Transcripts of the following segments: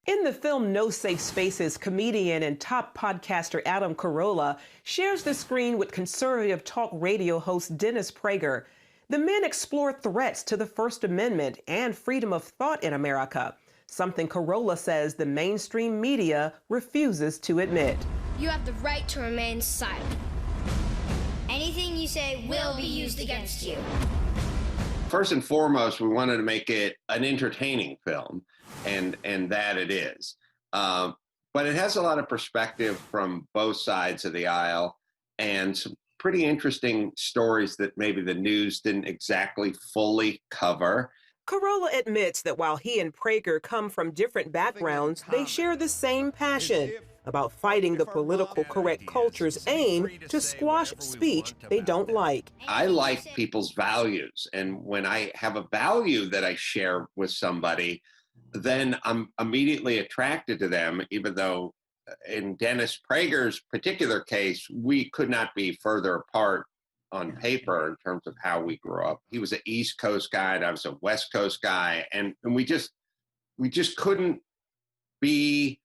In the film No Safe Spaces, comedian and top podcaster Adam Carolla shares the screen with conservative talk radio host Dennis Prager. The men explore threats to the First Amendment and freedom of thought in America, something Carolla says the mainstream media refuses to admit. You have the right to remain silent. Anything you say will be used against you. First and foremost, we wanted to make it an entertaining film, and that it is. But it has a lot of perspective from both sides of the aisle and some pretty interesting stories that maybe the news didn't exactly fully cover. Carolla admits that while he and Prager come from different backgrounds, they share the same passion about fighting the political correct culture's aim to squash speech they don't like. I like people's values, and when I have a value that I share with somebody, then I'm immediately attracted to them, even though in Dennis Prager's particular case, we could not be further apart on paper in terms of how we grew up. He was an East Coast guy and I was a West Coast guy, and we just couldn't be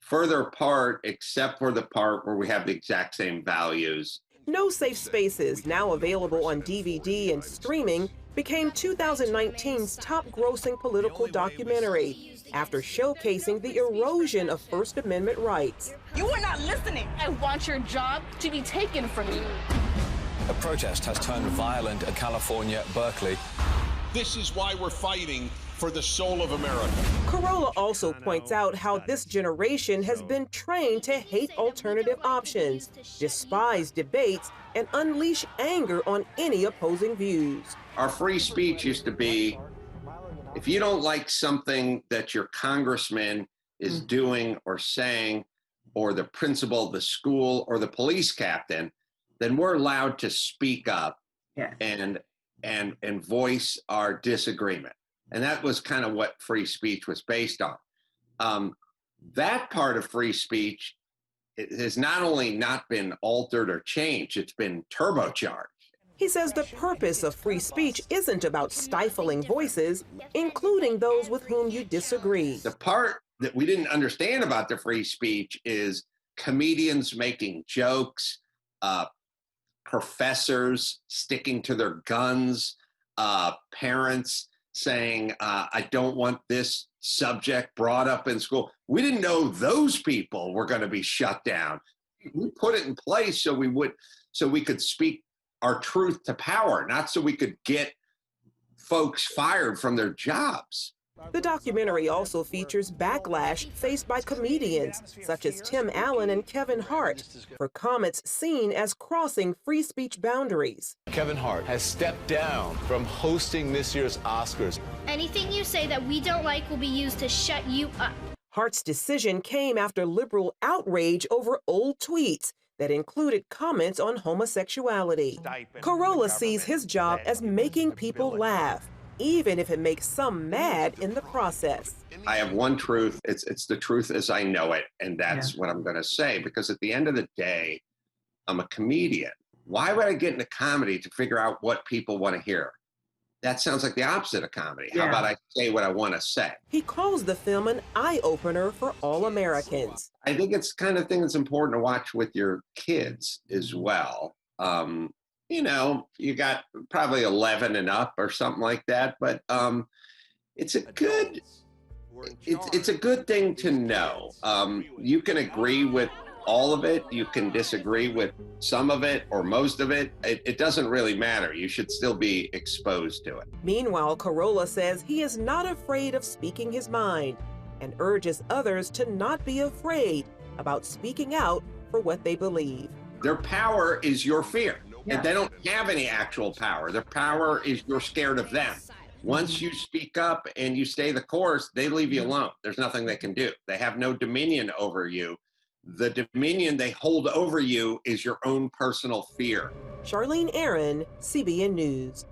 further apart except for the part where we have the exact same values. No Safe Spaces, now available on DVD and streaming, became 2019's top-grossing political documentary after showcasing the erosion of First Amendment rights. You are not listening. I want your job to be taken from you. A protest has turned violent in California, Berkeley. This is why we're fighting for the soul of America. Carolla also points out how this generation has been trained to hate alternative options, despise debates, and unleash anger on any opposing views. Our free speech used to be, if you don't like something that your congressman is doing or saying, or the principal of the school or the police captain, then we're allowed to speak up and voice our disagreement. And that was kind of what free speech was based on. That part of free speech has not only not been altered or changed, it's been turbocharged. He says the purpose of free speech isn't about stifling voices, including those with whom you disagree. The part that we didn't understand about the free speech is comedians making jokes, professors sticking to their guns, parents saying, I don't want this subject brought up in school. We didn't know those people were going to be shut down. We put it in place so we could speak our truth to power, not so we could get folks fired from their jobs. The documentary also features backlash faced by comedians such as Tim Allen and Kevin Hart for comments seen as crossing free speech boundaries. Kevin Hart has stepped down from hosting this year's Oscars. Anything you say that we don't like will be used to shut you up. Hart's decision came after liberal outrage over old tweets that included comments on homosexuality. Carolla sees his job as making people laugh, even if it makes some mad in the process. I have one truth. It's the truth as I know it, and that's what I'm going to say, because at the end of the day, I'm a comedian. Why would I get into comedy to figure out what people want to hear? That sounds like the opposite of comedy. How about I say what I want to say? He calls the film an eye-opener for all Americans. I think it's the kind of thing that's important to watch with your kids as well. You know, you got probably 11 and up or something like that, but it's a good thing to know. You can agree with all of it, you can disagree with some of it or most of it. It doesn't really matter. You should still be exposed to it. Meanwhile, Carolla says he is not afraid of speaking his mind and urges others to not be afraid about speaking out for what they believe. Their power is your fear. And they don't have any actual power. Their power is you're scared of them. Once you speak up and you stay the course, they leave you alone. There's nothing they can do. They have no dominion over you. The dominion they hold over you is your own personal fear. Charlene Aaron, CBN News.